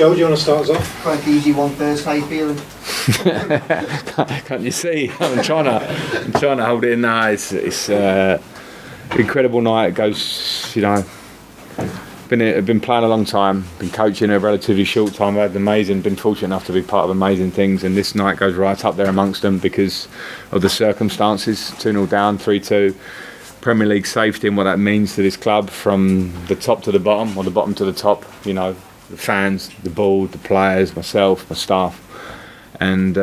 Joe, do you want to start us off? Quite easy one first. How you feeling? Can't you see? I'm trying to hold it in now. It's incredible night. It goes, you know. Been playing a long time. Been coaching a relatively short time. I've been fortunate enough to be part of amazing things. And this night goes right up there amongst them because of the circumstances. 2-0 down, 3-2. Premier League safety and what that means to this club from the top to the bottom, or the bottom to the top. You know, the fans, the board, the players, myself, my staff, and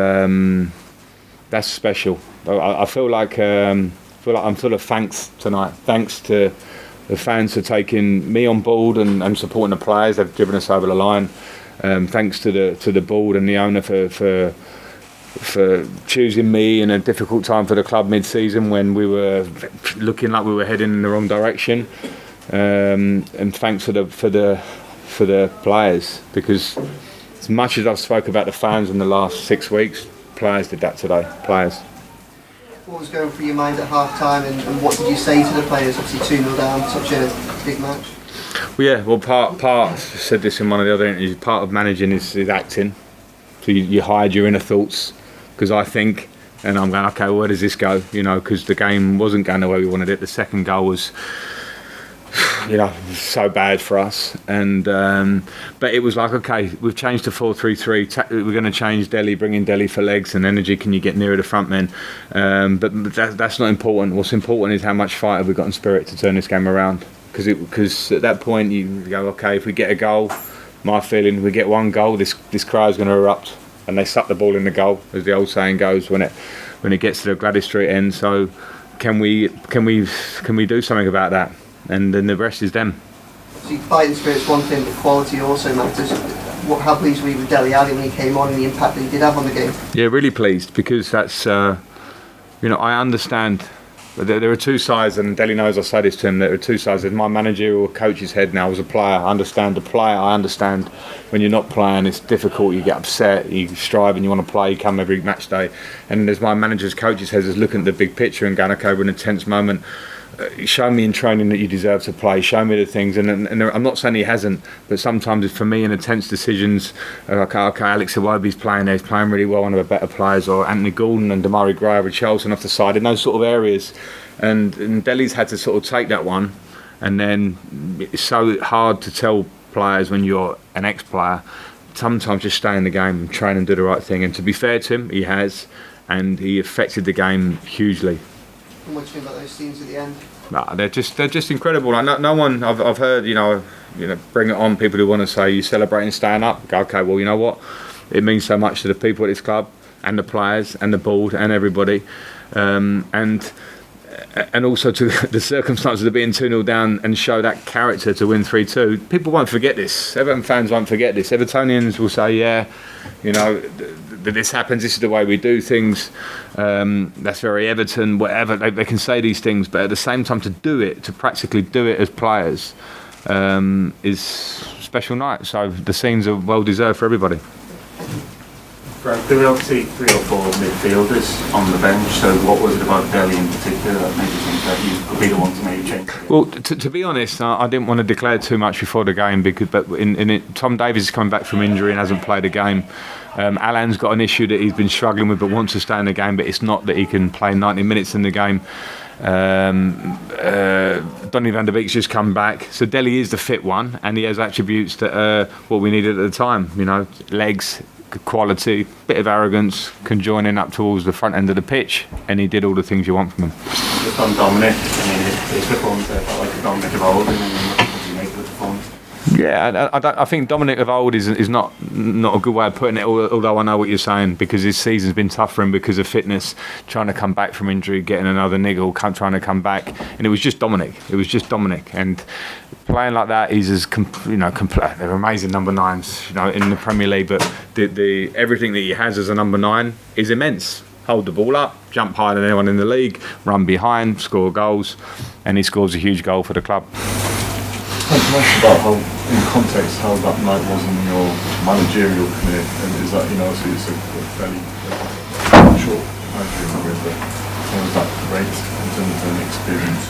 that's special. I feel like I'm full of thanks tonight. Thanks to the fans for taking me on board and supporting the players. They've driven us over the line. Thanks to the board and the owner for choosing me in a difficult time for the club mid-season when we were looking like we were heading in the wrong direction. And thanks for the players, because as much as I've spoke about the fans in the last 6 weeks, players did that today. Players. What was going through your mind at half-time, and what did you say to the players? Obviously 2-0 down, such a big match. Well, part I said this in one of the other interviews, part of managing is acting. So you hide your inner thoughts, because I think, and I'm going, okay, well, where does this go? You know, because the game wasn't going the way we wanted it. The second goal was, you know, so bad for us, and but it was like, okay, we've changed to 4-3-3. We're going to change Delhi, bring in Delhi for legs and energy. Can you get nearer the front men? But that's not important. What's important is how much fight have we got in spirit to turn this game around. Because at that point you go, okay, if we get a goal, my feeling, we get one goal, this crowd's going to erupt, and they suck the ball in the goal, as the old saying goes, when it gets to the Gladys Street end. So can we do something about that? And then the rest is them. So fighting spirit's one thing, but quality also matters. How pleased were you with Dele Alli when he came on and the impact that he did have on the game? Yeah, really pleased, because that's, you know, I understand. There are two sides, and Dele knows I say this to him, there are two sides. There's my managerial coach's head now as a player. I understand the player. I understand when you're not playing, it's difficult, you get upset, you strive and you want to play, you come every match day. And there's my manager's coach's head is looking at the big picture and going, okay, we're in a tense moment. Show me in training that you deserve to play. Show me the things, and I'm not saying he hasn't, but sometimes it's for me in the tense decisions. Okay, Alex Iwobi's playing there, he's playing really well, one of the better players, or Anthony Gordon and Damari Gray with Chelsea off the side in those sort of areas, and Delhi's had to sort of take that one, and then it's so hard to tell players when you're an ex-player. Sometimes just stay in the game and train and do the right thing. And to be fair to him, he has, and he affected the game hugely. And what do you think about those scenes at the end? Nah, they're just incredible. Like no one I've heard, you know, bring it on. People who want to say you celebrating staying up. Go, okay, well, you know what? It means so much to the people at this club and the players and the board and everybody, and also to the circumstances of being 2-0 down and show that character to win 3-2. People won't forget this. Everton fans won't forget this. Evertonians will say, yeah, you know, this happens, this is the way we do things, that's very Everton, whatever, they can say these things, but at the same time to practically do it as players is a special night. So the scenes are well deserved for everybody. Frank, there were obviously 3 or 4 midfielders on the bench, so what was it about Delhi in particular that made you think that you could be the one to maybe change it? Well, to be honest, I didn't want to declare too much before the game, but Tom Davies is coming back from injury and hasn't played a game. Alan's got an issue that he's been struggling with but wants to stay in the game, but it's not that he can play 90 minutes in the game. Donny van der Beek's just come back, so Delhi is the fit one, and he has attributes that what we needed at the time, you know, legs, quality, bit of arrogance, can join in up towards the front end of the pitch, and he did all the things you want from him. Just on Dominic, I mean, his performance there felt like a Dominic of old, and what do you make of the performance? Yeah, I think Dominic of old is not a good way of putting it, although I know what you're saying, because his season's been tough for him because of fitness, trying to come back from injury, getting another niggle, trying to come back, and it was just Dominic, and playing like that, he's as they're amazing number 9s, you know, in the Premier League, but the everything that he has as a number 9 is immense. Hold the ball up, jump higher than anyone in the league, run behind, score goals, and he scores a huge goal for the club. Thanks much about how, in context, how that night was in your managerial career, and is that, you know, so it's a fairly short managerial career, but how was that rate in terms of an experience?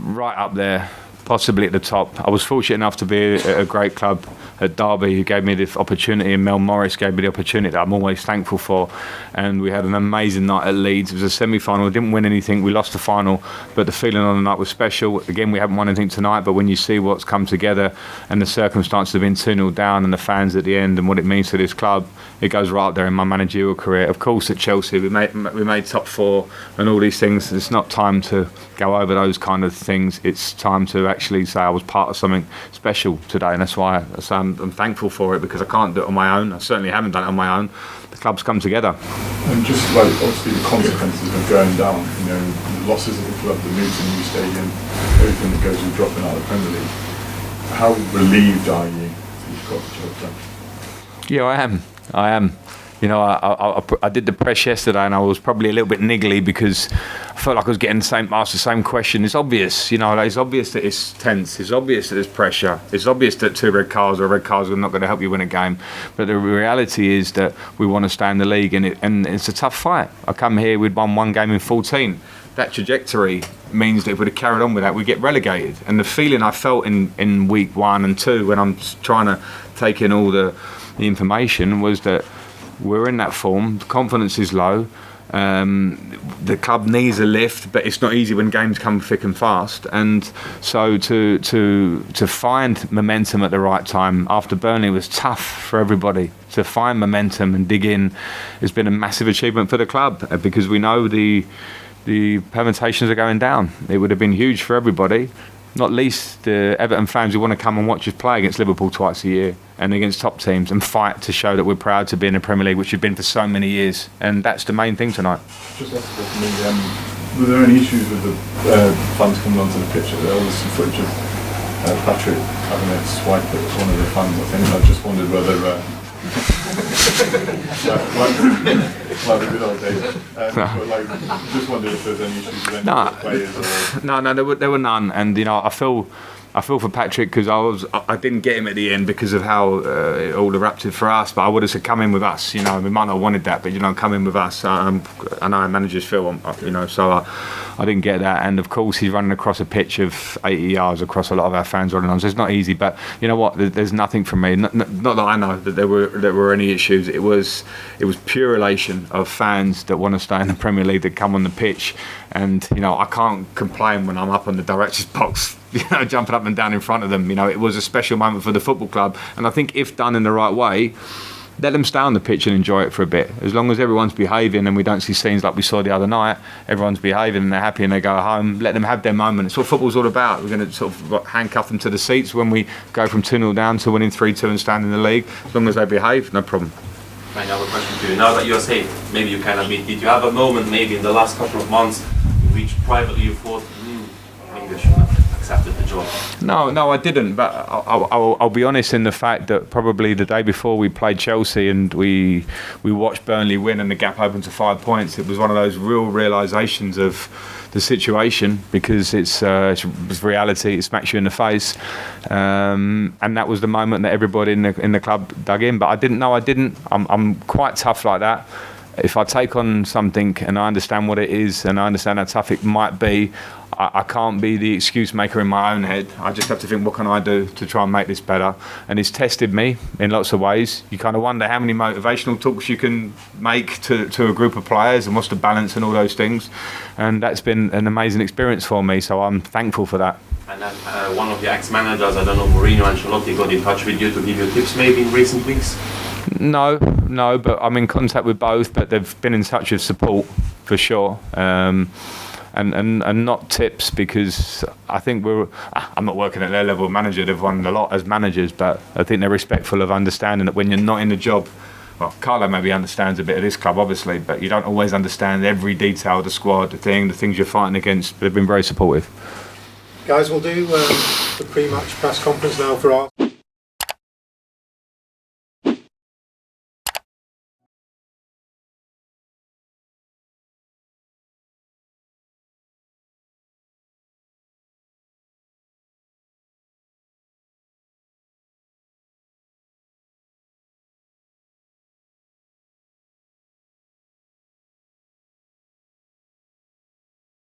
Right up there. possibly at the top. I was fortunate enough to be at a great club at Derby who gave me the opportunity, and Mel Morris gave me the opportunity that I'm always thankful for. And we had an amazing night at Leeds. It was a semi-final. We didn't win anything. We lost the final, but the feeling on the night was special. Again, we haven't won anything tonight, but when you see what's come together and the circumstances of being 2-0 down and the fans at the end and what it means to this club, it goes right up there in my managerial career. Of course, at Chelsea, we made top 4 and all these things. It's not time to go over those kind of things. It's time to actually say I was part of something special today, and that's why I'm thankful for it, because I can't do it on my own. I certainly haven't done it on my own. The club's come together. And just like obviously the consequences of going down, you know, the losses of the club, the move to a new stadium, everything that goes with dropping out of the Premier League. How relieved are you that you've got the job done? Yeah, I am. You know, I did the press yesterday, and I was probably a little bit niggly because I felt like I was getting asked the same question. It's obvious, you know, it's obvious that it's tense. It's obvious that there's pressure. It's obvious that 2 red cards or red cards are not going to help you win a game. But the reality is that we want to stay in the league, and it's a tough fight. I come here, we'd won 1 game in 14. That trajectory means that if we'd have carried on with that, we'd get relegated. And the feeling I felt in week 1 and 2 when I'm trying to take in all the information was that we're in that form, confidence is low, the club needs a lift, but it's not easy when games come thick and fast. And so to find momentum at the right time after Burnley was tough for everybody. To find momentum and dig in has been a massive achievement for the club, because we know the permutations are going down. It would have been huge for everybody, not least the Everton fans who want to come and watch us play against Liverpool twice a year and against top teams and fight to show that we're proud to be in the Premier League, which we've been for so many years. And that's the main thing tonight. Just ask me, were there any issues with the fans coming onto the pitch? There was some footage of Patrick having a swipe at one of the fans, I think. I just wondered whether like the good old days. Just wondered if there's any issues with any of the players. No, there were none. And you know, I feel for Patrick because I didn't get him at the end because of how it all erupted for us. But I would have said, come in with us. You know, we might not have wanted that, but you know, come in with us. I know how managers feel. You know, so I didn't get that. And of course, he's running across a pitch of 80 yards across a lot of our fans running on. So it's not easy. But you know what? There's nothing from me. Not that I know that there were any issues. It was pure elation of fans that want to stay in the Premier League that come on the pitch. And you know, I can't complain when I'm up on the director's box, you know, jumping up and down in front of them. You know, it was a special moment for the football club, and I think if done in the right way, let them stay on the pitch and enjoy it for a bit. As long as everyone's behaving and we don't see scenes like we saw the other night, everyone's behaving and they're happy and they go home, let them have their moment. It's what football's all about. We're going to sort of handcuff them to the seats when we go from 2-0 down to winning 3-2 and staying in the league. As long as they behave, no problem. I have a question to you. Now that you're safe, maybe you can admit, did you have a moment maybe in the last couple of months in which privately you thought, maybe I shouldn't have accepted the job? No, I didn't. But I'll be honest in the fact that probably the day before we played Chelsea and we watched Burnley win and the gap opened to 5 points, it was one of those real realisations of the situation, because it's reality. It smacks you in the face, and that was the moment that everybody in the club dug in. But I didn't know. I'm quite tough like that. If I take on something and I understand what it is and I understand how tough it might be, I can't be the excuse maker in my own head. I just have to think, what can I do to try and make this better? And it's tested me in lots of ways. You kind of wonder how many motivational talks you can make to a group of players and what's the balance and all those things. And that's been an amazing experience for me, so I'm thankful for that. And then one of the ex-managers, I don't know, Mourinho and Ancelotti, got in touch with you to give you tips maybe in recent weeks? No, but I'm in contact with both, but they've been in touch with support for sure. And not tips, because I think I'm not working at their level of manager. They've won a lot as managers, but I think they're respectful of understanding that when you're not in the job, well, Carlo maybe understands a bit of this club, obviously, but you don't always understand every detail of the squad, the things you're fighting against. But they've been very supportive. Guys, we'll do the pre-match press conference now for our